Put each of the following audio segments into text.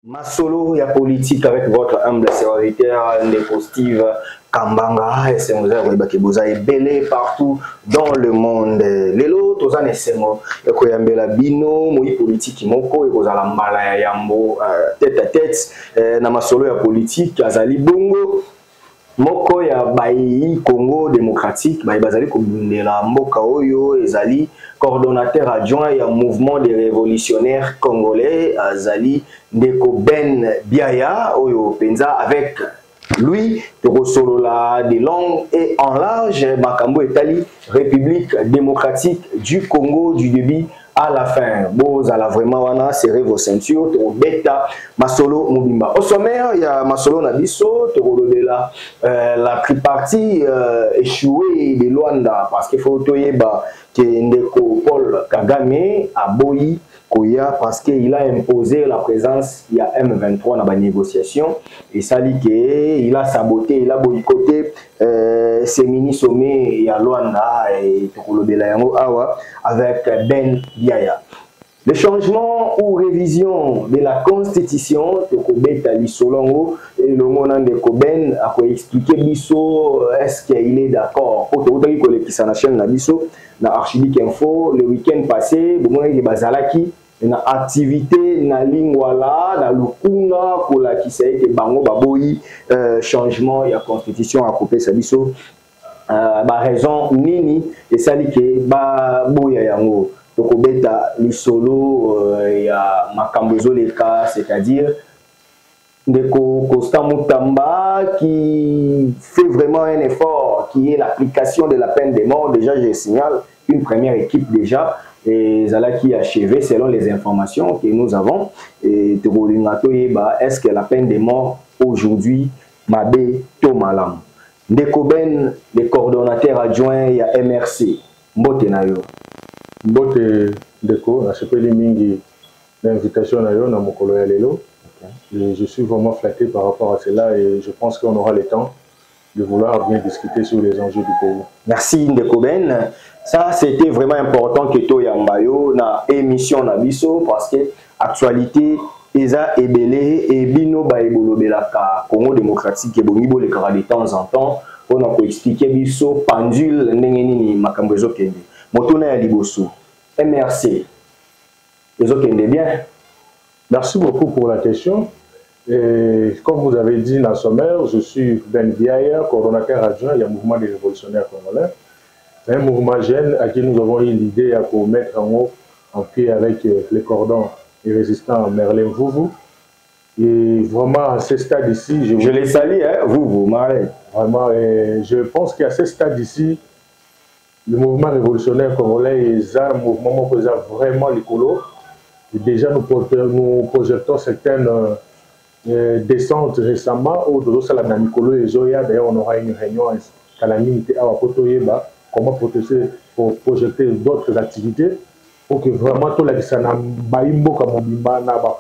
Ma solo ya politique avec votre humble serviteur Ndeko Steve Kambanga et c'est vous avez belé partout dans le monde. Lelo tozane semo ko yambela bino moi politique moko e kozala mbala ya yambo tête à tête na masolo ya politique azali bongo moko ya bayi Congo démocratique bayi bazali ko bindela mboka oyo ezali coordonnateur adjoint ya mouvement des révolutionnaires congolais azali Ndeko Ben Biaya oyo penza avec lui Torosolola de long et en large makambo etali République démocratique du Congo du début à la fin. Bon, à la vraiment wana serrez vos ceintures, beta masolo mobimba. Au sommaire, il y a masolo nabiso, la tripartie échouée de Luanda parce qu'il faut toyeba que Ndeko Paul Kagame a boyi Koya parce qu'il a imposé la présence il y a M23 dans la négociation et ça dit qu'il a saboté, il a boycotté ces mini-sommets à Luanda et Awa avec Ben Biaya. Le changement ou révision de la constitution, le monde de Koben a expliqué Bisso est-ce qu'il est d'accord. Dans Archidic Info, le week-end passé, il y na activité na lingwala na lukunga kola kisaite bango baboyi changement ya constitution a couper sa biso ba raison nini et sali ke ba boya yango tokobeta lisolo ya makambo ezoleka c'est-à-dire Ndeko Costa Mutamba qui fait vraiment un effort qui est l'application de la peine de mort. Déjà je signale une première équipe déjà et Zala qui a achevé selon les informations que nous avons. Et est-ce que la peine de mort aujourd'hui Mabé Tomalam Ndeko Ben, le coordonnateur adjoint il y a MRC Mbote Nayo Mbote Ndeko, je peux mingi l'invitation Nayo na mokolo ya lelo. Je suis vraiment flatté par rapport à cela et je pense qu'on aura le temps de vouloir bien discuter sur les enjeux du pays. Merci Ndeko Ben. Ça, c'était vraiment important que to yambayo na émission na biso parce que actualité eza ebele et bino ba ebolo belaka Congo démocratique et bongibo le kara de temps en temps on a expliquer biso pendule ndenge nini makambo ezokende. Motona ya liboso. MRC. Ezokende bien. Merci beaucoup pour la question. Et comme vous avez dit dans le sommaire, je suis Ben Biaya, coordonnateur adjoint du mouvement des révolutionnaires congolais. Un mouvement jeune à qui nous avons eu l'idée à mettre en pied avec les cordons et résistants Merlin Vouvou. Et vraiment à ce stade ici, je les salue, hein, vous, Marley. Vraiment, je pense qu'à ce stade ici, le mouvement révolutionnaire congolais est un mouvement qui a vraiment l'écolo. Et déjà, nous projetons certaines descentes récemment au dos de la Nicolo et Zoya. D'ailleurs, on aura une réunion à la limite à Wapotoyeba. Comment projeter d'autres activités pour que vraiment tout le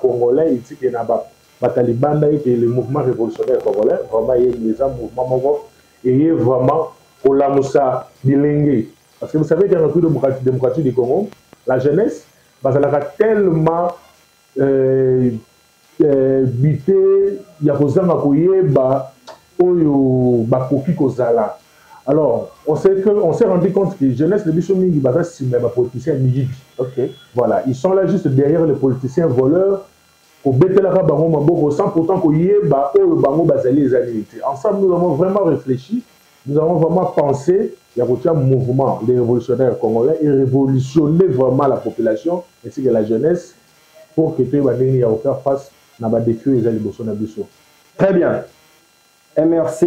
Congolais et les talibans et le mouvement révolutionnaire congolais vraiment les mouvements et vraiment pour la Moussa bilingue. Parce que vous savez qu'il y a une démocratie du Congo, la jeunesse, elle a tellement bité, il y a besoin de alors, on s'est rendu compte que la jeunesse de Bissomingi, voilà, ils sont là juste derrière les politiciens voleurs, sans pourtant ensemble, nous avons vraiment réfléchi, nous avons vraiment pensé, il y a un mouvement des révolutionnaires congolais et révolutionner vraiment la population ainsi que la jeunesse pour que tu aies faire face à des défis et des Très bien. MRC,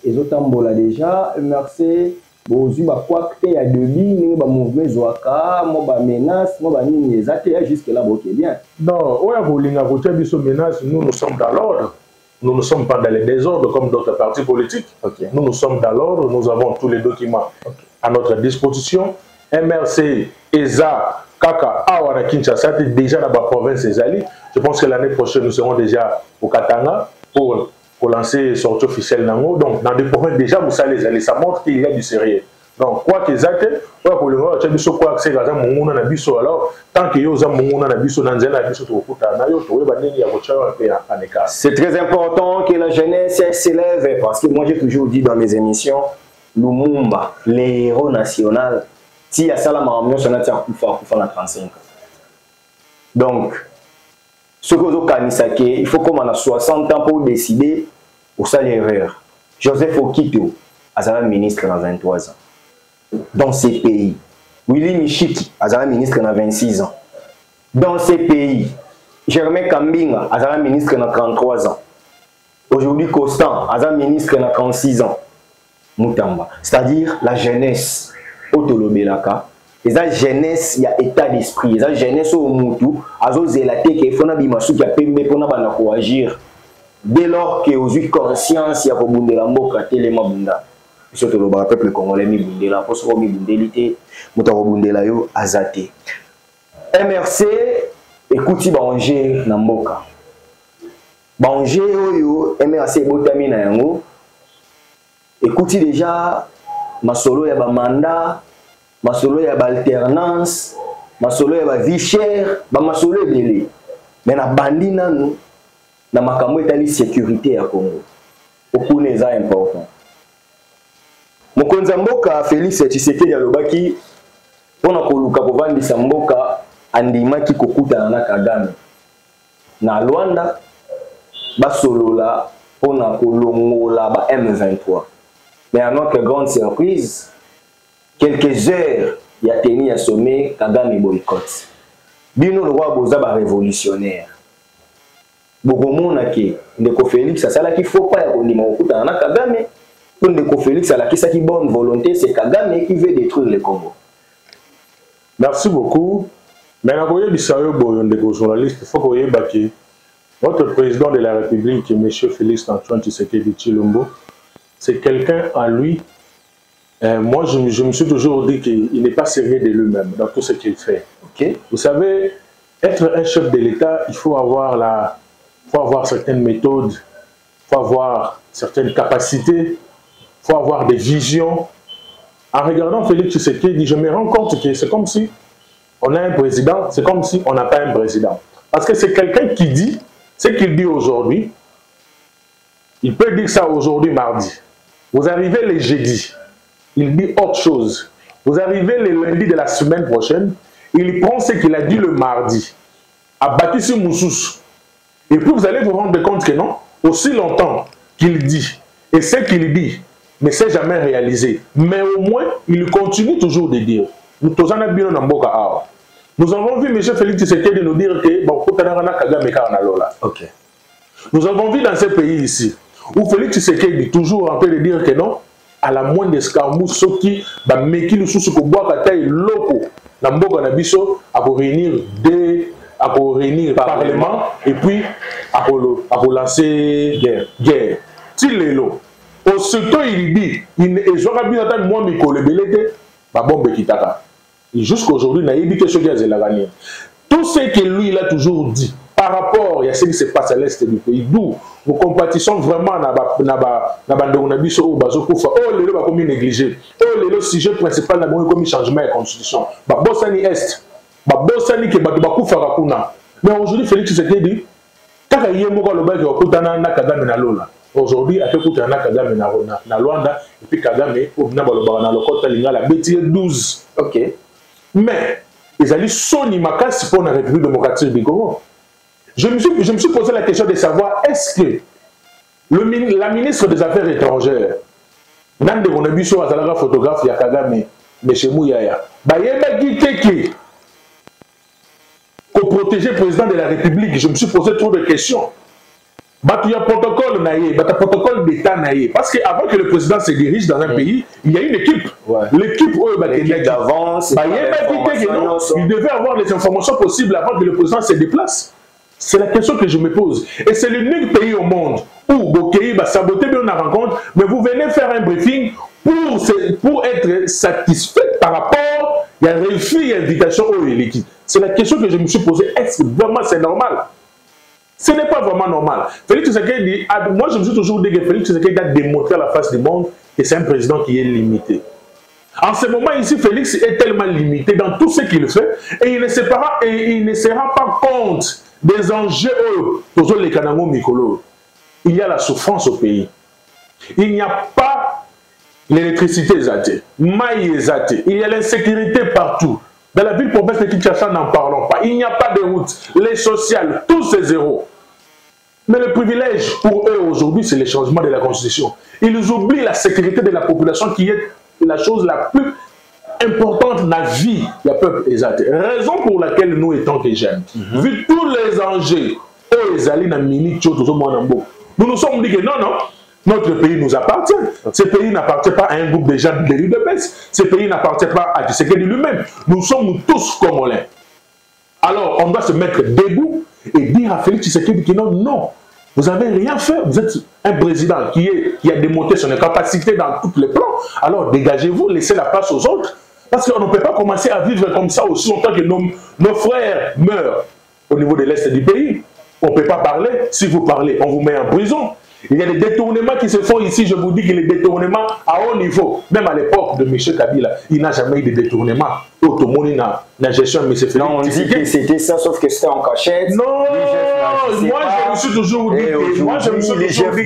et Zotambola déjà, MRC, Bozu ba kwakte ya debi, ba mouvement zoaka, mo ba menace, mo ba nini ezate jusque là ok bien. Non, oya bolinga côté biso menace, nous sommes dans l'ordre. Nous ne sommes pas dans les désordres comme d'autres partis politiques. Okay. Nous sommes dans l'ordre, nous avons tous les documents à notre disposition. MRC, ESA, Kaka, Awara, Kinshasa, déjà dans la province Ezali. Je pense que l'année prochaine, nous serons déjà au Katanga pour lancer sortie officielle Nango. Donc, dans des provinces déjà, vous savez, les ça montre qu'il y a du sérieux. Donc, quoi qu'ils aient, pour le moment, tu as quoi accès à mon abisso alors, tant qu'il y a mon abisso dans un abisso, c'est très important que la jeunesse s'élève parce que moi j'ai toujours dit dans mes émissions, Lumumba, les héros nationaux, si à Salam Amnon, on a fait 35 ans. Donc, ce que vous avez il faut qu'on a 60 ans pour décider au salaire. Joseph Okito, à ministre dans 23 ans. Dans ces pays, Willy Michiki, Azala ministre dans 26 ans. Dans ces pays, Germain Kambinga, Azala ministre dans 33 ans. Aujourd'hui, Constant, Azala ministre dans 36 ans. Moutamba. C'est-à-dire la jeunesse, Otolobelaka. Et la jeunesse, il y a état d'esprit. Et la jeunesse au Moutou, Azo Zelate, qui est fona bimasou, qui a payé pour nous agir. Dès lors que vous avez conscience, il y a Bundela Mboka, Téléma surtout le peuple congolais mi bundela pour se mi bundelité mutaro bundela yo azate MRC écoute banger na mboka banger oyo MRC botami na yango écoute déjà masolo ya ba mandat masolo ya ba alternance masolo ya ba vie chère ba masolo ebele mais na bandi nanu na makambo etali sécurité ya Congo okune za important. Mokonza mboka Félix Tshisekedi alobaki pona koluka kovandisa mboka andimaki kokutana na Kagame na Luanda basolola pona kolongola ba M23. Mais à notre grande surprise, quelques heures il y a tenu à sommet Kagame boycott. Bino le roi boza ba révolutionnaire. Bokomona ke ndeko Félix asala ki faut pas ya kondima kokutana na Kagame. Ndeko Félix a la bonne volonté, c'est Kagame qui veut détruire le Congo. Merci beaucoup. Mais ndeko journaliste, il faut que vous ayez votre président de la République, M. Félix Antoine Tshisekedi Tshilombo, c'est quelqu'un en lui. Moi, je me suis toujours dit qu'il n'est pas sérieux de lui-même dans tout ce qu'il fait. Okay. Vous savez, être un chef de l'État, il faut avoir certaines méthodes, il faut avoir certaines capacités. Il faut avoir des visions. En regardant Félix Tshisekedi, je me rends compte que c'est comme si on a un président, c'est comme si on n'a pas un président. Parce que c'est quelqu'un qui dit ce qu'il dit aujourd'hui. Il peut dire ça aujourd'hui, mardi. Vous arrivez le jeudi, il dit autre chose. Vous arrivez le lundi de la semaine prochaine, il prend ce qu'il a dit le mardi, à Baptiste Moussous. Et puis vous allez vous rendre compte que non, aussi longtemps qu'il dit, et ce qu'il dit, mais c'est jamais réalisé. Mais au moins, il continue toujours de dire. Nous avons vu M. Félix Tshisekedi nous dire que nous avons vu dans ce pays ici, où Félix Tshisekedi toujours en train de dire que non, à la moindre escarmouche, ceux qui meki le sous bois bataille loco, la mboka na biso à réunir le parlement et puis à lancer guerre. Tilelo. Aussitôt il dit, jusqu'aujourd'hui, tout ce que lui il a toujours dit par rapport à ce qui se passe à l'est du pays, d'où nous compatissons vraiment négligé. Le sujet principal est changement de la constitution. Mais aujourd'hui, Félix Tshisekedi, aujourd'hui, à Kagame na Luanda, et puis Kagame, la 12. Ok. Mais, ils allaient sonner ma casse pour la République démocratique du Congo. Je me suis posé la question de savoir, est-ce que la ministre des Affaires étrangères, Nande Ronabiso Azalaga photographe ya Kagame, M. Mouyaya, pour protéger le président de la République, je me suis posé trop de questions. Il y a un protocole, protocole d'État. Parce qu'avant que le président se dirige dans un pays, il y a une équipe. Ouais. L'équipe d'avance, il devait avoir les informations possibles avant que le président se déplace. C'est la question que je me pose. Et c'est l'unique pays au monde où Bokéi va saboter bien la rencontre, mais vous venez faire un briefing pour être satisfait par rapport à la réussite et l'invitation au l'équipe. C'est la question que je me suis posée. Est-ce que vraiment c'est normal? Ce n'est pas vraiment normal. Félix Tshisekedi, moi je me suis toujours dit que Félix Tshisekedi a démontré à la face du monde que c'est un président qui est limité. En ce moment ici, Félix est tellement limité dans tout ce qu'il fait et il ne se rend pas compte des enjeux pour les Kanango Mikolo. Il y a la souffrance au pays. Il n'y a pas l'électricité exatée, maïs exatée. Il y a l'insécurité partout. Dans la ville province de Kinshasa, n'en parlons pas. Il n'y a pas de route. Les sociales, tout c'est zéro. Mais le privilège pour eux aujourd'hui, c'est le changement de la Constitution. Ils oublient la sécurité de la population qui est la chose la plus importante dans la vie du peuple exalté. Raison pour laquelle nous étant que jeunes, vu tous les enjeux, nous nous sommes dit que non, notre pays nous appartient. Ce pays n'appartient pas à un groupe de gens de l'UDPS. Ce pays n'appartient pas à Tshisekedi lui-même. Nous sommes tous congolais. Alors, on doit se mettre debout et dire à Félix Tshisekedi que non, vous n'avez rien fait. Vous êtes un président qui a démontré son incapacité dans tous les plans. Alors, dégagez-vous, laissez la place aux autres. Parce qu'on ne peut pas commencer à vivre comme ça aussi longtemps que nos frères meurent au niveau de l'Est du pays. On ne peut pas parler. Si vous parlez, on vous met en prison. Il y a des détournements qui se font ici. Je vous dis que les détournements à haut niveau, même à l'époque de M. Kabila, il n'a jamais eu de détournement. Automoni la gestion de M. Félix. Non, on dit que c'était ça, sauf que c'était en cachette. Non, moi je me suis toujours dit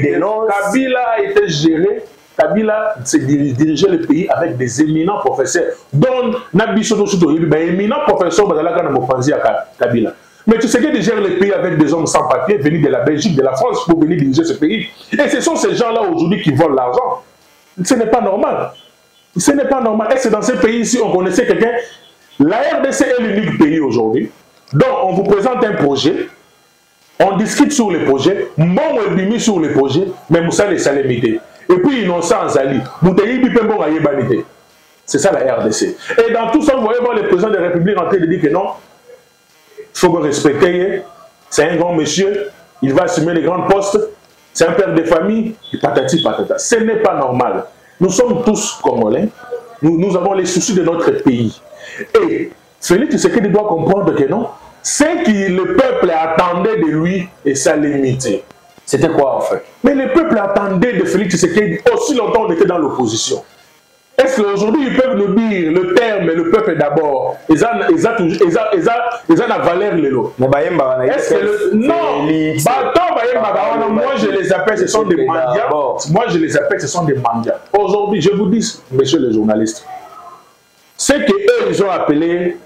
que Kabila a été géré. Kabila dirigeait le pays avec des éminents professeurs. Donc, Nabiso éminents professeurs Kabila. Mais tu sais qu'il gère le pays avec des hommes sans papier venus de la Belgique, de la France pour venir diriger ce pays. Et ce sont ces gens-là aujourd'hui qui volent l'argent. Ce n'est pas normal. Ce n'est pas normal. Est-ce que dans ce pays-ci, on connaissait quelqu'un? La RDC est l'unique pays aujourd'hui. Donc, on vous présente un projet. On discute sur le projet. Mon webimi sur le projet. Mais Moussa les salémités. Et puis, Innocent Zali. C'est ça la RDC. Et dans tout ça, vous voyez voir le président de la République en train de dire que non. Il faut me respecter, c'est un grand monsieur, il va assumer les grands postes, c'est un père de famille, et patati patata. Ce n'est pas normal. Nous sommes tous Congolais, nous avons les soucis de notre pays. Et Félix Tshisekedi doit comprendre que non, ce que le peuple attendait de lui est sa limité. C'était quoi en fait? Mais le peuple attendait de Félix Tshisekedi aussi longtemps on était dans l'opposition. Est-ce qu'aujourd'hui, ils peuvent nous dire le terme le peuple d'abord? Ils ont la valeur de l'eau. Est-ce que non, moi je les appelle, ce sont des mendiants. Moi je les appelle, ce sont des mendiants. Aujourd'hui, je vous dis, messieurs les journalistes, ce qu'eux ils ont appelé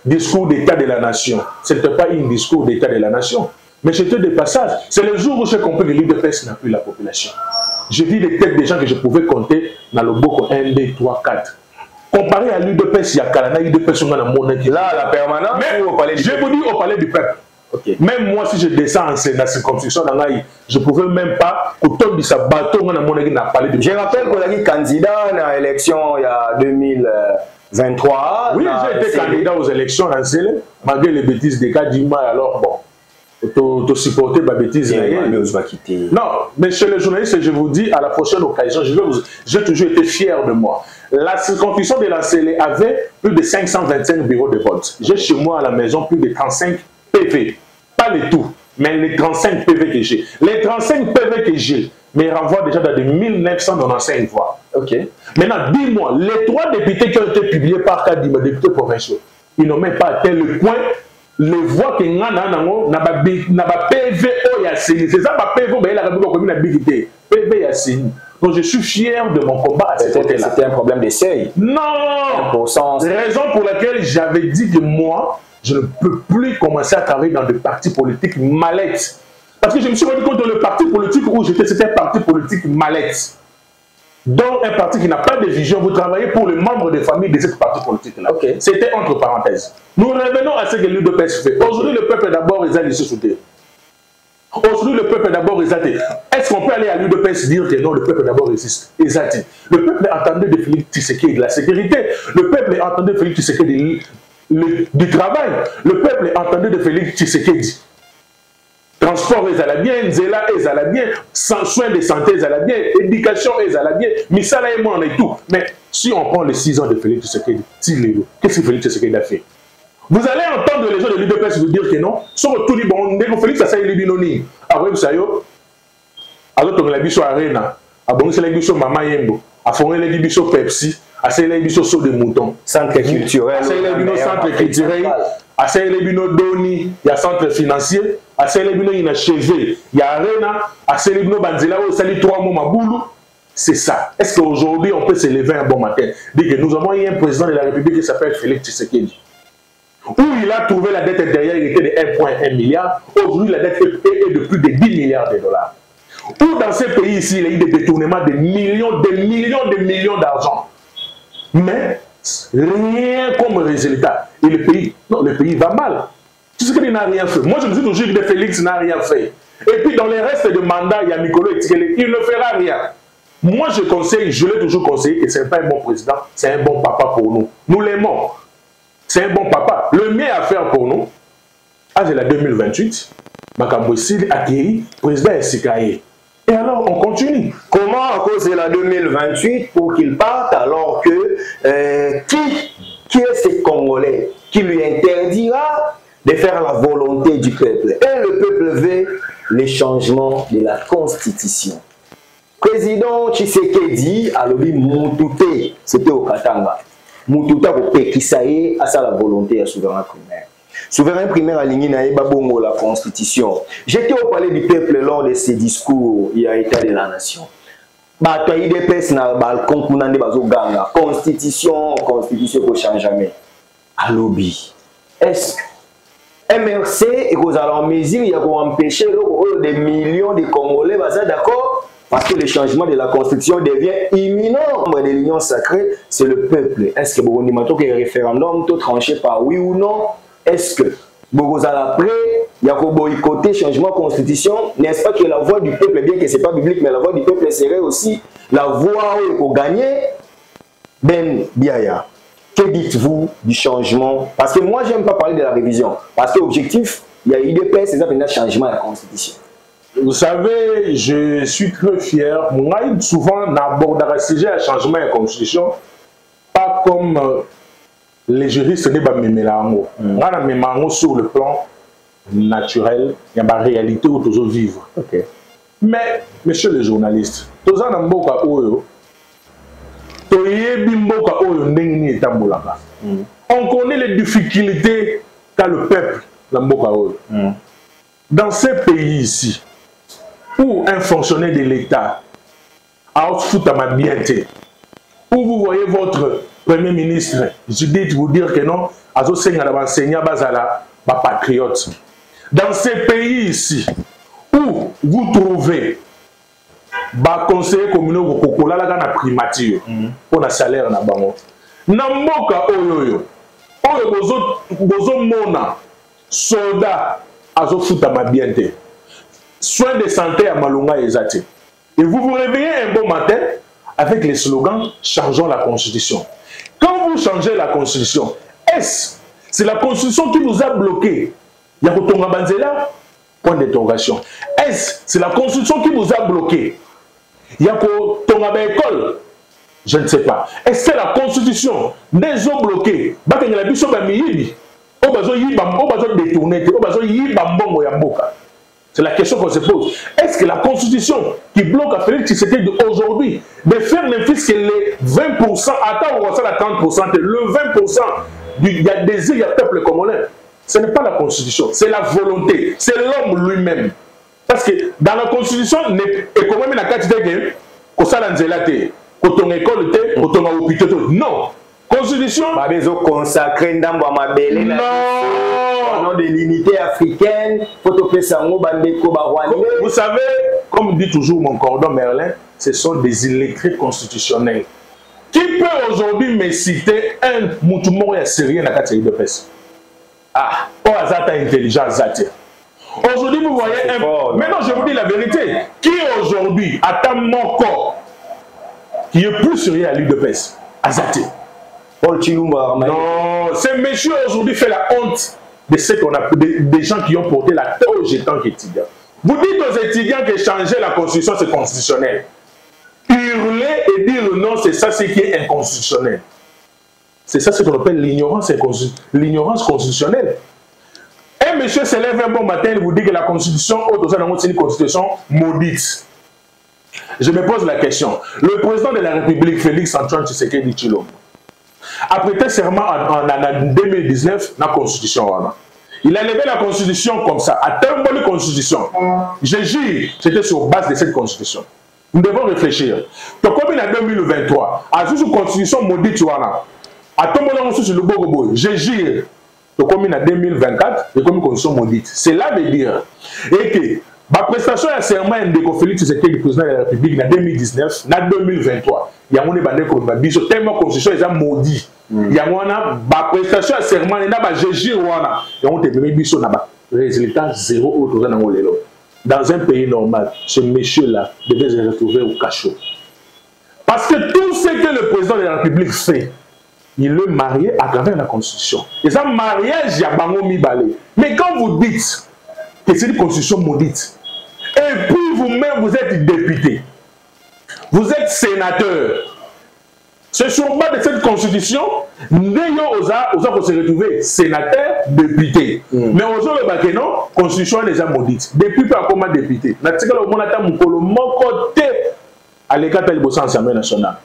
discours d'état de la nation, ce n'était pas un discours d'état de la nation. Mais c'était des passages. C'est le jour où j'ai compris que l'UDPS n'a plus la population. J'ai vu les têtes des gens que je pouvais compter dans le Boko 1, 2, 3, 4. Comparé à l'UDPS, il y a Kalana, l'UDPS, on a mon équipe. Là, la permanence, mais au palais du peuple. Je vous dis au palais du peuple. Okay. Même moi, si je descends en la circonscription d'Angaï, je ne pouvais même pas, au top de sa bateau, on a mon équipe dans le palais du peuple. Je rappelle qu'on a été candidat à l'élection il y a 2023. Oui, j'ai été candidat aux élections dans Zélé, malgré les bêtises des cas d'Ima, alors bon. Tu supporter ma bêtise. Non, mais chez les journalistes, je vous dis, à la prochaine occasion, j'ai toujours été fier de moi. La circonscription de la CELE avait plus de 525 bureaux de vote. J'ai chez moi à la maison plus de 35 PV. Pas le tout, mais les 35 PV que j'ai. Les 35 PV que j'ai me renvoient déjà dans de 1995 voix. Ok. Maintenant, dis-moi, les 3 députés qui ont été publiés par Kadima, députés provinciaux, ils n'ont même pas atteint le point. Le voix que n'a pas PV Yacine. C'est ça, ma PV, mais la commune a bigité. PV Yacine. Donc je suis fier de mon combat à cette côté-là. C'était un problème d'essai. Non! Raison pour laquelle j'avais dit que moi, je ne peux plus commencer à travailler dans des partis politiques mallettes. Parce que je me suis rendu compte que le parti politique où j'étais, c'était un parti politique mallette. Donc, un parti qui n'a pas de vision, vous travaillez pour les membres des familles de cette parti politique-là. Okay. C'était entre parenthèses. Nous revenons à ce que l'UDPS fait. Aujourd'hui, le peuple d'abord, ils a laissé soutenir. Aujourd'hui, le peuple d'abord exalté. Est-ce qu'on peut aller à l'UDPS dire que non, le peuple d'abord existe exalté? Le peuple attendait de Félix Tshisekedi de la sécurité. Le peuple attendait de Félix Tshisekedi du travail. Le peuple attendait de Félix Tshisekedi. Transport, ils allaient bien. Zéla, ils allaient bien. Soins de santé, ils allaient bien. Éducation, ils allaient bien. Misala et moi, on est tout. Mais si on prend les 6 ans de Félix Tshisekedi, qu'est-ce que Félix Tshisekedi a fait? Vous allez entendre les gens de l'UDPS vous dire que non. Sur tout le monde, Félix, ça c'est les binoni. Après, vous savez, alors on a vu sur Arena, à bon, c'est les bichos Mama Yembo, à fond les bichos Pepsi, à c'est les bichos saut de mouton. Centre culturel. À c'est les bichos centre culturel, à c'est les bichos Doni, il y a centre financier, à c'est les bichos inachevé, il y a Arena, à c'est les bichos Banzela, ça les 3 mots Maboulou. C'est ça. Est-ce qu'aujourd'hui on peut se lever un bon matin, dire que nous avons un président de la République qui s'appelle Félix Tshisekedi, où il a trouvé la dette intérieure, il était de 1,1 milliard. Aujourd'hui, la dette est de plus de 10 milliards de dollars. Où dans ces pays ici, il y a eu des détournements de millions d'argent. Mais rien comme résultat. Et le pays va mal. Tu sais qu'il n'a rien fait. Moi, je me suis toujours dit que Félix n'a rien fait. Et puis, dans les restes de mandat, il y a Mikolo Etikele, il ne fera rien. Moi, je l'ai toujours conseillé que ce n'est pas un bon président, c'est un bon papa pour nous. Nous l'aimons. C'est un bon papa. Le mieux à faire pour nous, c'est la 2028, Makambo Sil accueilli président Sikaye. Et alors, on continue. Comment, à cause de la 2028, pour qu'il parte, alors que qui est ce Congolais qui lui interdira de faire la volonté du peuple? Et le peuple veut les changements de la Constitution. Président Tshisekedi a lobby Moutouté, c'était au Katanga. Moutouta qui ça y est, à ça la volonté à souverain primaire. Souverain primaire à l'Ingina et Babongo la Constitution. J'étais au palais du peuple lors de ces discours, il y a état de la nation. Bataille des pèses na balcon pour n'en bazo ganga. Constitution pour changer jamais. À lobby. Est-ce que MRC et vous allez en mesure, il y a pour empêcher des millions de Congolais, d'accord? Parce que le changement de la Constitution devient imminent. De l'union sacrée, c'est le peuple. Est-ce que vous avez un référendum tout tranché par oui ou non? Est-ce que vous allez après, il y a boycotter le changement de la Constitution? N'est-ce pas que la voix du peuple, bien que ce n'est pas biblique, mais la voix du peuple serait aussi la voix pour gagner? Ben Biaya, que dites-vous du changement? Parce que moi, je n'aime pas parler de la révision. Parce que l'objectif, il y a eu des pays, c'est un changement de la Constitution. Vous savez, je suis très fier. Moi, souvent, on aborde le sujet à changement de la Constitution, pas comme les juristes ne pas même l'amour. On a même sur le plan naturel, il y a une réalité où tous vivre. Okay. Mais, monsieur le journaliste, tous en amboka oyo, on connaît les difficultés qu'a le peuple d'amboka oyo. Dans ces pays ici, où un fonctionnaire de l'État a foutu à ma bienté, où vous voyez votre Premier ministre, je dis de vous dire que non, azo senga na enseignant bazala ba patriote. Dans ces pays ici, où vous trouvez ba conseiller communaux kokola la na primature pour na salaire na bango. Na mboka oyo bozo mona soldat azo foutu à ma bienté. Soins de santé à Malunga et Zate. Et vous vous réveillez un bon matin avec les slogans « Changeons la Constitution ». Quand vous changez la Constitution, c'est la Constitution qui nous a bloqués? Yakotonga Banzela? Point d'interrogation. C'est la Constitution qui nous a bloqués? Yakotonga École? Je ne sais pas. Est-ce que c'est la Constitution des eaux bloquées? Bakengela biso ba miyibi. Obazo yiba, obazo détourner, obazo yiba mbongo ya mboka. C'est la question qu'on se pose. Est-ce que la Constitution qui bloque à Félix Tshisekedi aujourd'hui de faire ne fût que les 20%, attends, on va faire la 30%, le 20% il y a désir, il y a peuple congolais. Ce n'est pas la Constitution, c'est la volonté, c'est l'homme lui-même. Parce que dans la Constitution, et quand même la quantité que ça l'anzelate, quand on école, quand on a hôpital, non. Constitution. Consacré dans ma belle. Non. De l'unité africaine. Vous savez, comme dit toujours mon cordon Merlin, ce sont des illettrés constitutionnels. Qui peut aujourd'hui me citer un moutoumori syrien à la catégorie de presse? Ah, oh, azata intelligence zati. Aujourd'hui, vous voyez un... fort, maintenant, je vous dis la vérité. Qui aujourd'hui attend mon corps qui est plus sérieux à l'UDPS? Azate. Paul Chilumba. Non, ce monsieur aujourd'hui fait la honte de ce qu'on a des gens qui ont porté la toge en tant qu'étudiants. Vous dites aux étudiants que changer la constitution, c'est constitutionnel. Hurler et dire non, c'est ça ce qui est inconstitutionnel. C'est ça ce qu'on appelle l'ignorance constitutionnelle. Un monsieur se lève un bon matin et vous dit que la constitution, c'est une constitution maudite. Je me pose la question. Le président de la République, Félix Antoine Tshisekedi Tshilombo, a prêté serment en 2019 dans la constitution. Il a levé la constitution comme ça, à tel moment de constitution. Je jure, c'était sur base de cette constitution. Nous devons réfléchir. Donc, comme il est en 2023, à cette constitution maudite, à tout moment sur le Bogobo, je jure, comme il est en 2024, et comme une constitution maudite. Cela veut dire et que la prestation de serment de Félix Tshisekedi, le président de la République, en 2019, en 2023, il y a un tellement constitution est maudit. Il y a une prestation de serment, il y a un GG, il y a un résultat zéro dans un pays normal. Ce monsieur-là devait se retrouver au cachot. Parce que tout ce que le président de la République fait, il est marié à travers la Constitution. Et ça, mariage, il y a bango mi balé. Mais quand vous dites que c'est une Constitution maudite, et puis vous-même, vous êtes député, vous êtes sénateur, c'est sur base de cette Constitution, nous allons se retrouver sénateur, député. Mais aujourd'hui, la Constitution est déjà maudite. Depuis pas comment député. Mon côté à l'écart de l'Assemblée nationale.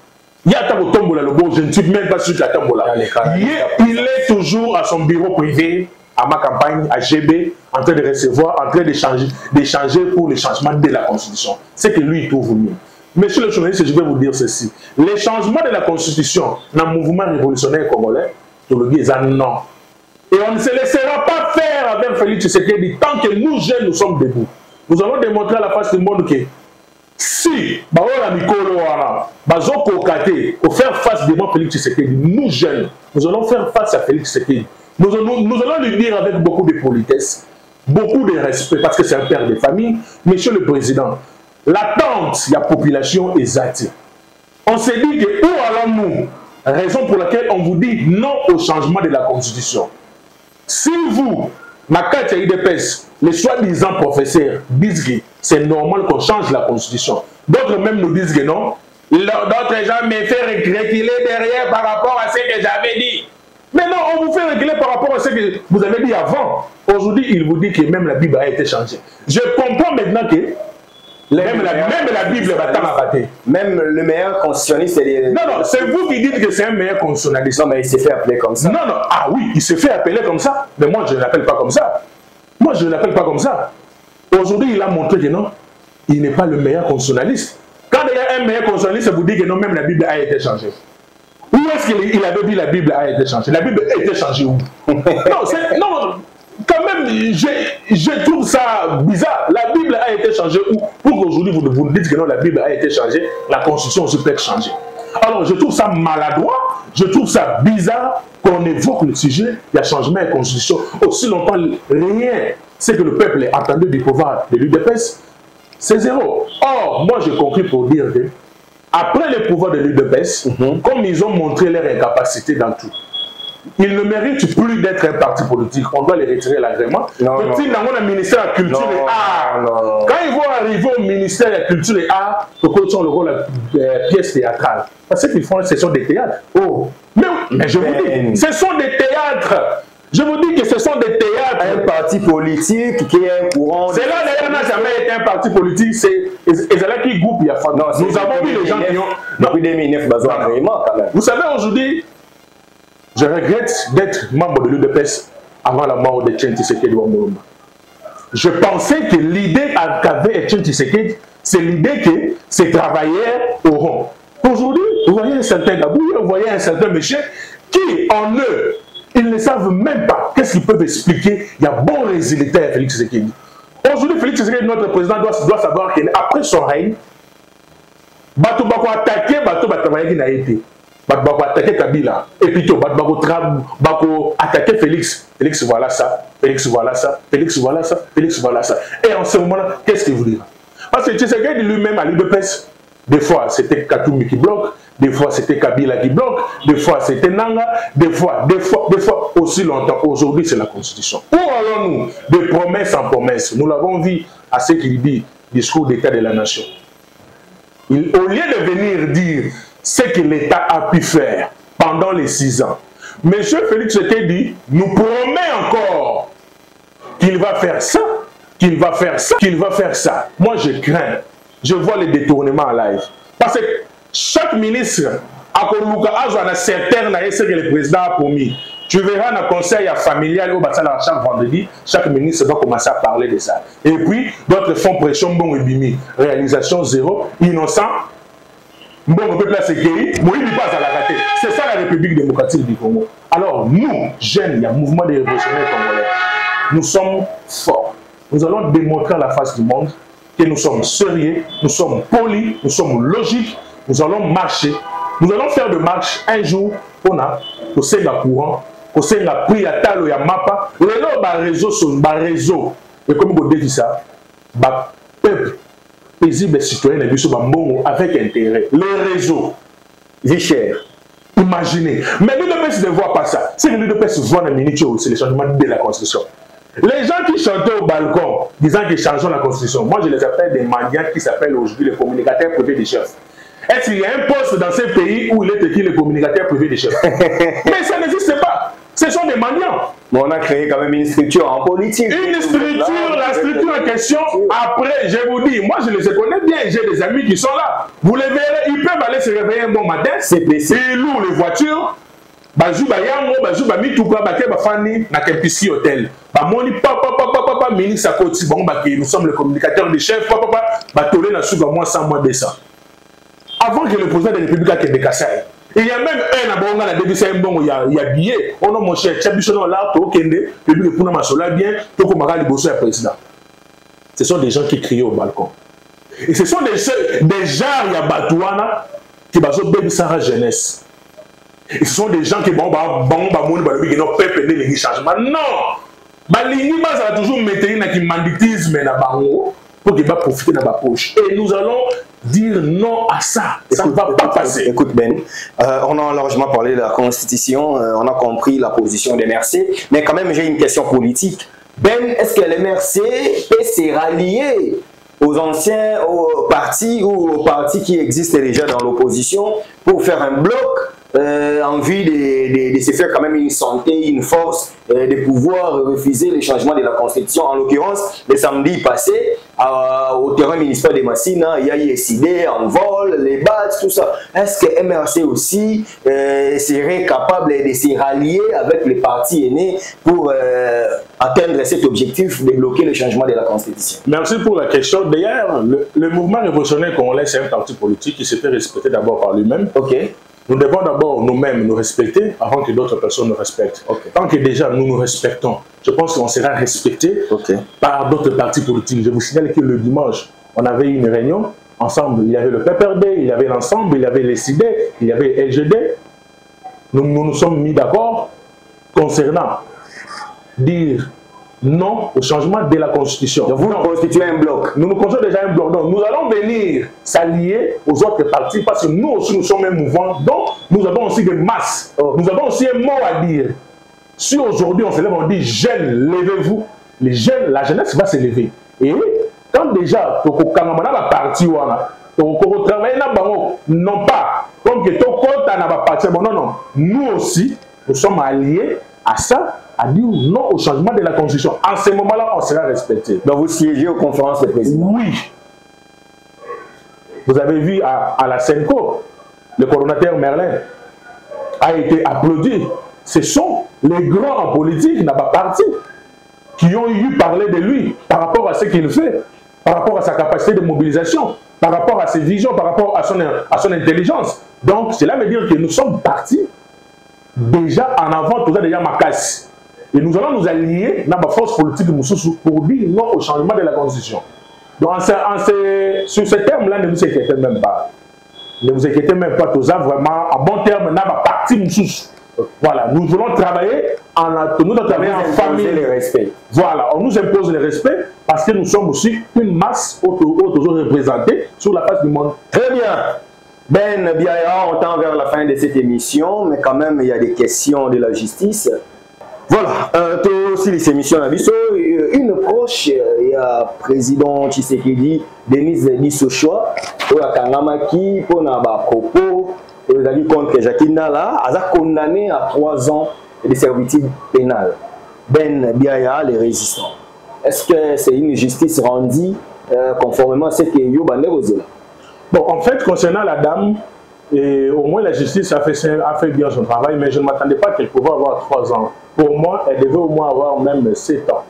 Il y a un tombola, je ne suis même pas sûr qu'il y a un tombola. Il est toujours à son bureau privé, à ma campagne, à GB, en train de recevoir, en train d'échanger pour le changement de la Constitution. C'est que lui, il trouve mieux. Monsieur le journaliste, je vais vous dire ceci. Les changements de la Constitution dans le mouvement révolutionnaire congolais, tout le dit non. Et on ne se laissera pas faire avec Félix Tshisekedi tant que nous, jeunes, nous sommes debout. Nous allons démontrer à la face du monde que si, pour faire face devant Félix Tshisekedi, nous, jeunes, nous allons faire face à Félix Tshisekedi. Nous allons lui dire avec beaucoup de politesse, beaucoup de respect, parce que c'est un père de famille, Monsieur le Président, l'attente de la population est zati. On s'est dit que où allons-nous? Raison pour laquelle on vous dit non au changement de la Constitution. Si vous, Makati IDPS, les soi-disant professeurs, disent que c'est normal qu'on change la Constitution, d'autres même nous disent que non, d'autres gens me font reculer derrière par rapport à ce que j'avais dit. Mais non, on vous fait reculer par rapport à ce que vous avez dit avant. Aujourd'hui, il vous dit que même la Bible a été changée. Je comprends maintenant que même la Bible va t'en abattre. Même le meilleur constitutionnaliste. Non, c'est vous qui dites que c'est un meilleur constitutionnaliste. Non, mais il s'est fait appeler comme ça. Non, ah oui, il s'est fait appeler comme ça. Mais moi, je ne l'appelle pas comme ça. Moi, je ne l'appelle pas comme ça. Aujourd'hui, il a montré que non, il n'est pas le meilleur constitutionnaliste. Quand il y a un meilleur constitutionnaliste, vous dites que non, même la Bible a été changée. Où est-ce qu'il avait dit la Bible a été changée? La Bible a été changée où? Non, quand même, je trouve ça bizarre. La Bible a été changée où? Pour qu'aujourd'hui, vous nous dites que non, la Bible a été changée, la Constitution aussi peut être changée. Alors, je trouve ça maladroit, je trouve ça bizarre qu'on évoque le sujet, il y a changement de la Constitution. Aussi longtemps, rien, c'est que le peuple attendu du pouvoir de l'UDPS, c'est zéro. Or, moi, je conclue pour dire que après le pouvoir de l'UDPS, comme ils ont montré leur incapacité dans tout, ils ne méritent plus d'être un parti politique. On doit les retirer l'agrément. Quand ils vont au ministère de la Culture et Art, quand ils vont arriver au ministère de la Culture et Art, ils ont le rôle de pièce théâtrale. Parce qu'ils font une session de théâtre. Oh, mais je vous dis, ce sont des théâtres. Je vous dis que ce sont des théâtres. Un parti politique qui est un courant. C'est là d'ailleurs n'a jamais été un parti politique. C'est là qui groupe. Nous avons vu les gens qui ont. Depuis 2009, quand même. Vous savez, aujourd'hui, je regrette d'être membre de l'UDPS avant la mort de Etienne Tshisekedi Wambolomba. Je pensais que l'idée qu'avait Etienne Tshisekedi, c'est l'idée que ces travailleurs auront. Aujourd'hui, vous voyez un certain Gabouille, vous voyez un certain monsieur qui, en eux, ils ne savent même pas qu'est-ce qu'ils peuvent expliquer. Il y a bon résultat à Félix Tshisekedi. Aujourd'hui, Félix Tshisekedi, notre président, doit savoir qu'après son règne, Bato Bako attaqué, Bato Batavaye qui n'a été. Bato attaqué Kabila. Et puis, Bato attaqué Félix. Félix, voilà ça. Félix voilà ça, Félix voilà ça, Félix voilà ça. Et en ce moment-là, qu'est-ce qu'il vous dira? Parce que Tshisekedi lui-même à l'UDPS, des fois c'était Katoumi qui bloque, des fois c'était Kabila qui bloque, des fois c'était Nanga, des fois aussi longtemps. Aujourd'hui c'est la Constitution. Où allons-nous de promesse en promesse? Nous l'avons vu à ce qu'il dit, discours d'État de la nation. Au lieu de venir dire ce que l'État a pu faire pendant les 6 ans, M. Félix Tshisekedi nous promet encore qu'il va faire ça, qu'il va faire ça, qu'il va faire ça. Moi je crains, je vois les détournements en live. Parce que chaque ministre a un certain ce que le président a promis. Tu verras dans le conseil familial au Batsala chaque vendredi, chaque ministre va commencer à parler de ça. Et puis, d'autres font pression, bon et bimi. Réalisation zéro, innocent. Bon, on peut placer Kéhi, Moïse passe à la raté. C'est ça la République démocratique du Congo. Alors, nous, jeunes, il y a un mouvement des révolutionnaires congolais. Nous sommes forts. Nous allons démontrer à la face du monde que nous sommes sérieux, nous sommes polis, nous sommes logiques, nous allons marcher. Nous allons faire de marche un jour pour le courant, pour le prix à talo ya mapa. Les réseaux, et comme vous dites ça, peuple paisible citoyen avec intérêt. Les réseaux, vie chère. Imaginez. Mais l'UDPS ne voit pas ça. Si l'UDPS voit la minute, c'est le changement de la Constitution. Les gens qui chantaient au balcon disant qu'ils changeons la Constitution, moi je les appelle des mendiants qui s'appellent aujourd'hui les communicateurs privés des chefs. Est-ce qu'il y a un poste dans ce pays où il est écrit les communicateurs privés des chefs? Mais ça n'existe pas. Ce sont des mendiants. Mais on a créé quand même une structure en politique. Une structure, la structure en question, après, je vous dis, moi je les connais bien, j'ai des amis qui sont là. Vous les verrez, ils peuvent aller se réveiller un bon matin, ils louent les voitures, bazou bayango, bazou bamituka, bake bafani, na kempisi hôtel. Bamoni papa, ministre Sakoti, bon, nous sommes les communicateurs des chefs, papa, batolé na souga moins 100 mois 200. Avant que le président de la République ait décassé. Il y a même un abonnement à la début, c'est un bon, il y a billet. On a mon cher, Tchabichon là, Tokende, le but pour Namasola bien, Toko Magali Bosso est président. Ce sont des gens qui crient au balcon. Et ce sont des gens, il y a Batouana, qui basent baby Sarah jeunesse. Et ce sont des gens qui vont peuple les changements. Non! L'Igni va toujours mettre un banditisme pour qu'il va profiter de ma poche. Et nous allons dire non à ça. Ça ne va pas passer. Écoute Ben, on a largement parlé de la Constitution, on a compris la position des MRC, mais quand même j'ai une question politique. Ben, est-ce que les MRC peut se rallier aux anciens partis ou aux partis qui existent déjà dans l'opposition pour faire un bloc en vue de se faire quand même une santé, une force, de pouvoir refuser les changements de la Constitution. En l'occurrence, le samedi passé, au terrain municipal de Massine, il y a eu des idées en vol, les battes, tout ça. Est-ce que MRC aussi serait capable de se rallier avec les partis aînés pour atteindre cet objectif de bloquer le changement de la Constitution? Merci pour la question. D'ailleurs, le mouvement révolutionnaire congolais, c'est un parti politique qui se fait respecter d'abord par lui-même. Ok. Nous devons d'abord nous-mêmes nous respecter avant que d'autres personnes nous respectent. Okay. Tant que déjà nous nous respectons, je pense qu'on sera respecté par d'autres partis politiques. Je vous signale que le dimanche, on avait une réunion ensemble. Il y avait le PPRD, il y avait l'ensemble, il y avait les CID, il y avait LGD. Nous nous sommes mis d'accord concernant dire non au changement de la Constitution. Donc vous constituez un bloc. Nous constituons déjà un bloc. Donc nous allons venir s'allier aux autres partis parce que nous aussi nous sommes un mouvement. Donc nous avons aussi des masses. Nous avons aussi un mot à dire. Si aujourd'hui on se lève, on dit jeunes, levez-vous. Les jeunes, la jeunesse va se lever. Et quand déjà, la partie non pas comme que non, nous aussi, nous sommes alliés à ça, à dire non au changement de la Constitution. En ce moment-là, on sera respecté. Donc vous siégez aux conférences de président? Oui. Vous avez vu à la Senco, le coordonnateur Merlin a été applaudi. Ce sont les grands en politique, n'a pas parti, qui ont eu parlé de lui par rapport à ce qu'il fait, par rapport à sa capacité de mobilisation, par rapport à ses visions, par rapport à son intelligence. Donc, cela veut dire que nous sommes partis déjà en avant, tout ça déjà ma casse. Et nous allons nous allier dans la force politique pour dire non au changement de la Constitution. Donc, sur ce terme-là, ne vous inquiétez même pas. Ne vous inquiétez même pas, tout ça vraiment, en bon terme, dans la partie moussous. Voilà, nous voulons travailler en famille. Le respect. Voilà, on nous impose le respect parce que nous sommes aussi une masse auto-représentée sur la face du monde. Très bien. Ben Biaya, on tend vers la fin de cette émission, mais quand même, il y a des questions de la justice. Voilà, aussi les émissions à Bisso, une proche, il y a président Tshisekedi, Denis Dissochoa, pour la Kangamaki, pour la propos, contre Jacques Nala, a condamné à 3 ans de servitude pénale. Ben Biaya, les résistants. Est-ce que c'est une justice rendue conformément à ce que Yo Bandé Rosela? Bon, en fait, concernant la dame, et au moins la justice a fait bien son travail, mais je ne m'attendais pas qu'elle pouvait avoir 3 ans. Pour moi, elle devait au moins avoir même 7 ans.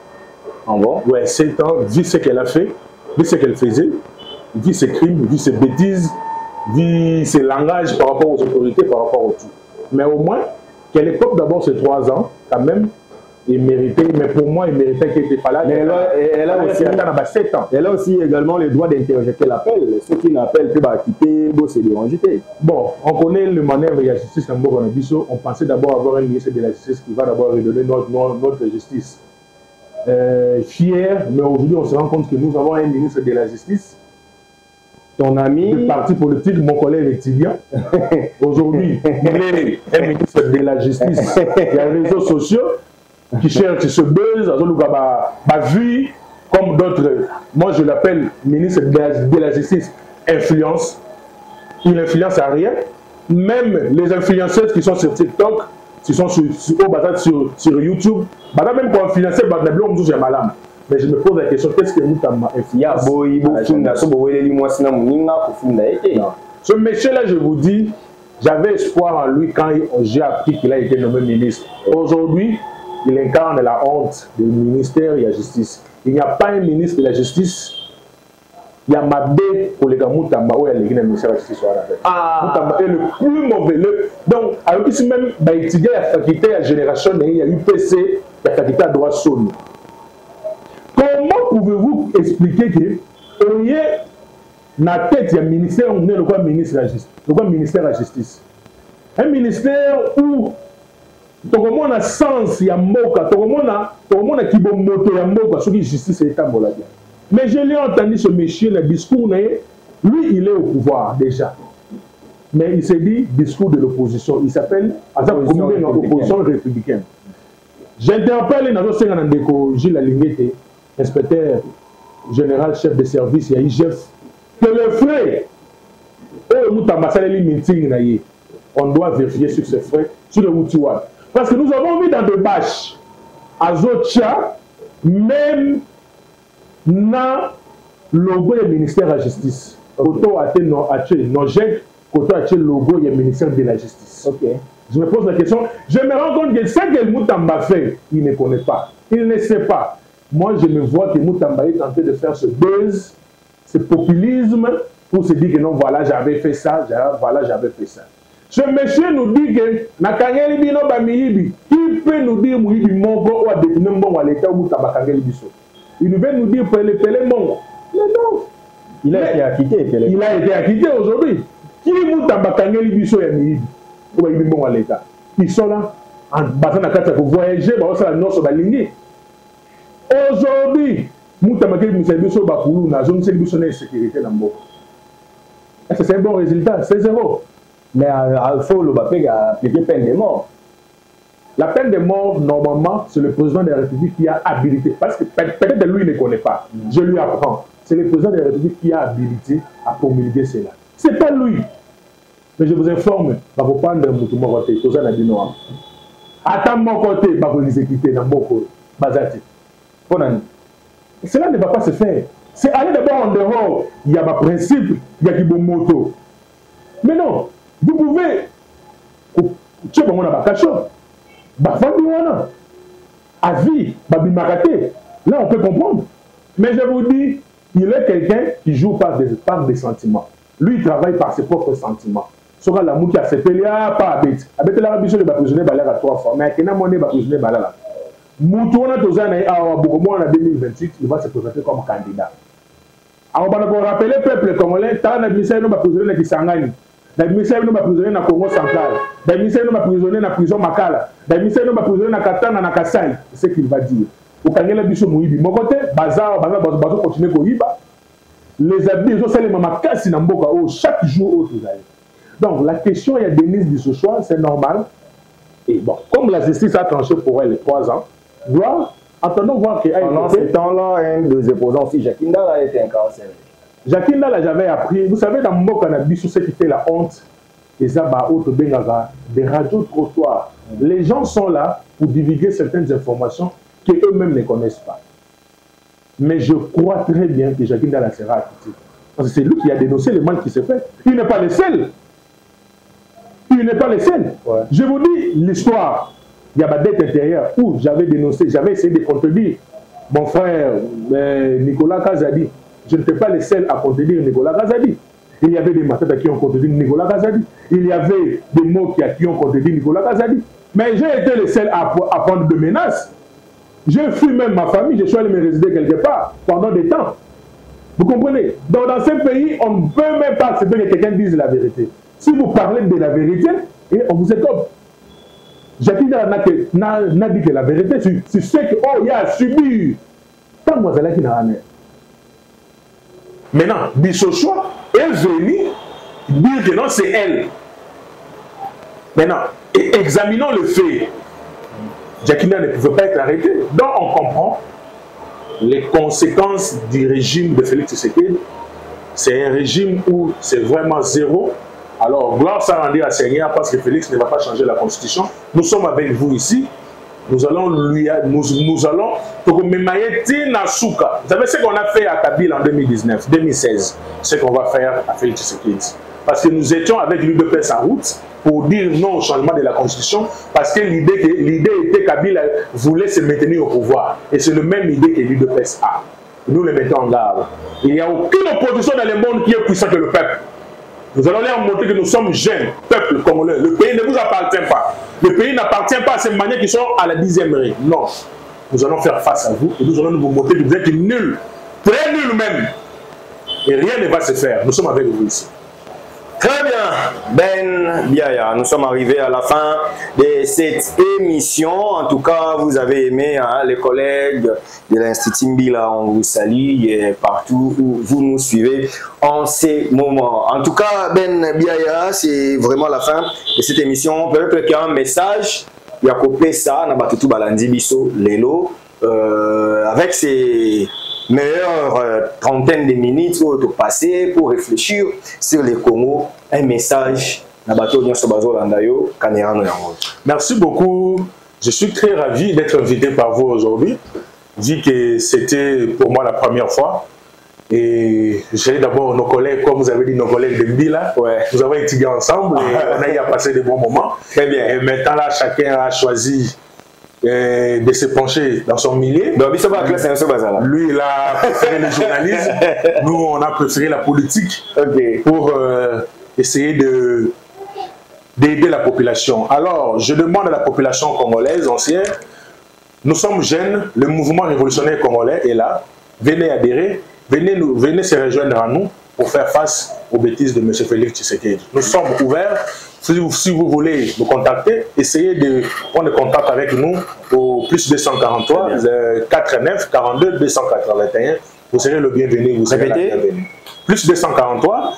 Ah bon? Ouais, 7 ans, vu ce qu'elle a fait, vu ce qu'elle faisait, vu ses crimes, vu ses bêtises, vu ses langages par rapport aux autorités, par rapport au tout. Mais au moins, qu'elle écope d'abord ces 3 ans, quand même, il méritait, mais pour moi, il méritait qu'elle n'était pas là. Mais elle a aussi 7 ans. Elle a aussi également le droit d'interjeter l'appel. Ceux qui n'appellent plus, quitter, c'est déranger. Bon, on connaît le manœuvre de la justice en Bourgogne-Bissau. On pensait d'abord avoir un ministre de la justice qui va d'abord redonner notre justice. Fier, mais aujourd'hui, on se rend compte que nous avons un ministre de la justice. Ton ami. Le parti politique, mon collègue étudiant. Aujourd'hui, il est un ministre de la justice. Il y a les réseaux sociaux qui cherchent, qui se buzzent, vu comme d'autres. Moi, je l'appelle ministre de la justice. Influence. Il n'influence à rien. Même les influenceurs qui sont sur TikTok, qui sont sur YouTube, même pour influencer, mais je me pose la question, qu'est-ce que nous avons influencé? Ce monsieur-là, je vous dis, j'avais espoir en lui quand j'ai appris qu'il a été nommé ministre. Aujourd'hui, il incarne la honte du ministère de la Justice. Il n'y a pas un ministre de la Justice. Il y a Mabé pour les gars Moutamba où il y a le ministère de la Justice. Moutamba est le plus mauvais. Donc, avec ici même, il y a la faculté à génération, il y a UPC, la faculté à droit solo. Comment pouvez-vous expliquer que y a la tête du ministère, on est le quoi ministre de la Justice, le quoi ministère de la Justice, un ministère où tout le monde a sens, il y a moka, tout le monde a qui bon moto, il y a moka, sur la justice est un bon. Mais je l'ai entendu ce monsieur, le discours, lui il est au pouvoir déjà. Mais il s'est dit discours de l'opposition, il s'appelle l'opposition républicaine. J'interpelle dans le Gilles Alingete, inspecteur général, chef de service, il y a IGF, que le frais, on doit vérifier sur ce frais, sur le Woutiwa. Parce que nous avons mis dans des bâches, à Zotia, même dans le logo du ministère de la Justice. Koto a été Nojek, Koto a été le logo du ministère de la Justice. Je me pose la question, je me rends compte que ce que Moutamba fait, il ne connaît pas, il ne sait pas. Moi, je me vois que Moutamba est tenté de faire ce buzz, ce populisme, pour se dire que non, voilà, j'avais fait ça, voilà, j'avais fait ça. Ce monsieur nous dit que Nakangeli Bino Bamiyibi, qui peut nous dire Mouyibi Mongo ou à définir Mongo à l'état où Moutamba Kangeli Biso. Il veut nous dire Pele Mongo. Mais non. Il a été acquitté, Pele. Il a été acquitté aujourd'hui. Qui Moutamba Kangeli Biso et Miyibi ou à Mongo à l'état. Ils sont là, en battant la carte pour voyager, c'est la noce de Lingui. Aujourd'hui, Moutamba Kangeli Biso Bakoulou, na zone de sécurité dans le monde. Est-ce que c'est un bon résultat? C'est 0. Mais il faut appliquer peine de mort. La peine de mort, normalement, c'est le président de la République qui a habilité. Parce que peut-être lui, il ne connaît pas. Je lui apprends. C'est le président de la République qui a habilité à promulguer cela. Ce n'est pas lui. Mais je vous informe, il faut prendre mon côté. Attends mon côté, il faut les équiter dans mon côté. Cela ne va pas se faire. C'est aller d'abord en dehors. Il y a un principe, il y a qui bon moto. Mais non, vous pouvez. Tu sais, on a un cachot. À vie, là on peut comprendre. Mais je vous dis, il est quelqu'un qui joue par des sentiments. Lui, il travaille par ses propres sentiments. Sera l'amour qui a accepté, il n'y a pas à bête. Avec la rabition, il va prisonnier à 3 fois. Mais il y a un monnaie, il va prisonnier là. Moutouana Tozana, en 2028, il va se présenter comme candidat. Alors, on va rappeler le peuple congolais, tant que nous prisonnier qui s'engage. D'administrer nous prisonniers dans le Congo central. D'administrer nous prisonniers dans la prison Makala. D'administrer nous prisonniers dans Katana, dans Kassai. C'est ce qu'il va dire. Au Kanyela Biso Mouibi. Mon côté, Bazar, Bazar continue à les habits, c'est les mamans cassent dans Mboka chaque jour. Donc la question, il y a Denise dit ce soir, c'est normal. Et bon, comme la justice a tranché pour elle les 3 ans, attendons voir qu'il y a pendant ce temps-là, un des opposants aussi, Jakinda a été incarcéré. Jakinda, j'avais appris, vous savez, dans mon cannabis, ce qui fait la honte, et ça, des radios-trottoirs. Les gens sont là pour divulguer certaines informations qu'eux-mêmes ne connaissent pas. Mais je crois très bien que Jakinda sera acquitté. Parce que c'est lui qui a dénoncé le mal qui s'est fait. Il n'est pas le seul. Il n'est pas le seul. Ouais. Je vous dis l'histoire. Il y a ma dette intérieure où j'avais dénoncé, j'avais essayé de contredire mon frère Nicolas Kazadi. Je n'étais pas le seul à contredire Nicolas Kazadi. Il y avait des matins qui ont contredit Nicolas Kazadi. Il y avait des mots qui ont contredit Nicolas Kazadi. Mais j'ai été le seul à prendre de menaces. J'ai fui même ma famille, je suis allé me résider quelque part pendant des temps. Vous comprenez? Donc dans ce pays, on ne peut même pas accepter que quelqu'un dise la vérité. Si vous parlez de la vérité, on vous écope. Jakinda n'a dit que la vérité, c'est ce que il y a à subir. Tant que vous qui n'a rien. Maintenant, Bissochoa est venu dire que non, c'est elle. Maintenant, examinons le fait. Jakinda ne pouvait pas être arrêté. Donc on comprend les conséquences du régime de Félix Tshisekedi. C'est un régime où c'est vraiment zéro. Alors, gloire ça rendu à Seigneur parce que Félix ne va pas changer la constitution. Nous sommes avec vous ici. Nous allons vous savez ce qu'on a fait à Kabila en 2016, ce qu'on va faire à Félix Tshisekedi. Parce que nous étions avec l'UDPS en route pour dire non au changement de la constitution, parce que l'idée était que Kabila voulait se maintenir au pouvoir. Et c'est le même idée que l'UDPS a. Nous le mettons en garde. Il n'y a aucune opposition dans le monde qui est puissant que le peuple. Nous allons leur montrer que nous sommes jeunes, peuple congolais. Le pays ne vous appartient pas. Le pays n'appartient pas à ces manières qui sont à la 10e rue. Non. Nous allons faire face à vous et nous allons vous montrer que vous êtes nuls. Très nuls même. Et rien ne va se faire. Nous sommes avec vous ici. Très bien, Ben Biaya, nous sommes arrivés à la fin de cette émission. En tout cas, vous avez aimé les collègues de l'Institut Mbila, on vous salue et partout où vous nous suivez en ces moments. En tout cas, Ben Biaya, c'est vraiment la fin de cette émission. Peut-être qu'il y a un message, il y a coupé ça, na batutu balandi biso lelo, avec ces meilleure trentaine de minutes pour passer pour réfléchir sur le Congo, un message. Merci beaucoup. Je suis très ravi d'être invité par vous aujourd'hui. Dit que c'était pour moi la première fois. Et j'ai d'abord nos collègues, comme vous avez dit, nos collègues de Mbila. Ouais. Nous avons étudié ensemble et on a eu à passer de bons moments. Très bien. Et maintenant là, chacun a choisi de se pencher dans son milieu. Lui, il a préféré le journalisme. Nous, on a préféré la politique pour essayer d'aider la population. Alors, je demande à la population congolaise ancienne, nous sommes jeunes, le mouvement révolutionnaire congolais est là. Venez adhérer, venez se rejoindre à nous pour faire face aux bêtises de M. Félix Tshisekedi. Nous sommes ouverts. Si vous voulez nous contacter, essayez de prendre contact avec nous au plus 243 49 42 281. Vous serez le bienvenu. Vous serez la bienvenue. Plus 243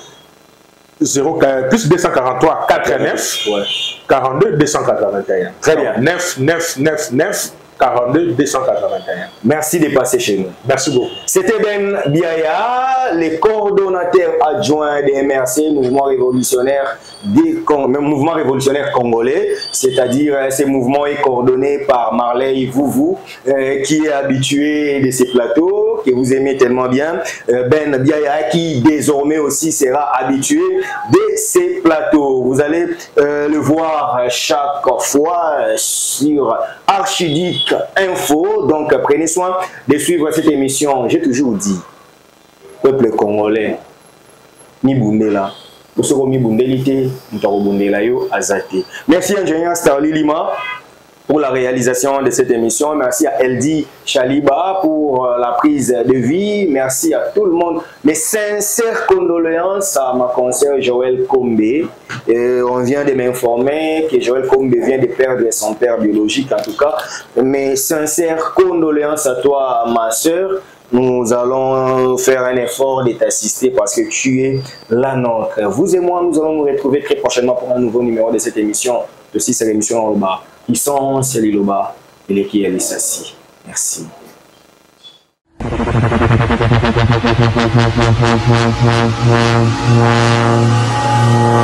49 42 281. Très bien. 9 42 281. Merci de passer chez nous. Merci beaucoup. C'était Ben Biaya, le coordonnateur adjoint des MRC, mouvement révolutionnaire congolais, c'est-à-dire ce mouvement est coordonné par Marley Vouvou, qui est habitué de ces plateaux, que vous aimez tellement bien. Ben Biaya qui désormais aussi sera habitué de ces plateaux. Vous allez le voir chaque fois sur Archidic Info, donc prenez soin de suivre cette émission. J'ai toujours dit, peuple congolais, ni bundela, pour ce qu'on mi bundelité, nous t'avons bundela yo azate. Merci ingénieur Starly Lima. pour la réalisation de cette émission. Merci à Eldi Chaliba pour la prise de vie. Merci à tout le monde. Mes sincères condoléances à ma conseillère Joël Kombe. On vient de m'informer que Joël Kombe vient de perdre son père biologique en tout cas. Mes sincères condoléances à toi, ma soeur. Nous allons faire un effort de t'assister parce que tu es la nôtre. Vous et moi, nous allons nous retrouver très prochainement pour un nouveau numéro de cette émission. Aussi, c'est l'émission Loba. Ils sont c'est les Loba et les qui est les Sassi. Merci. Thank you.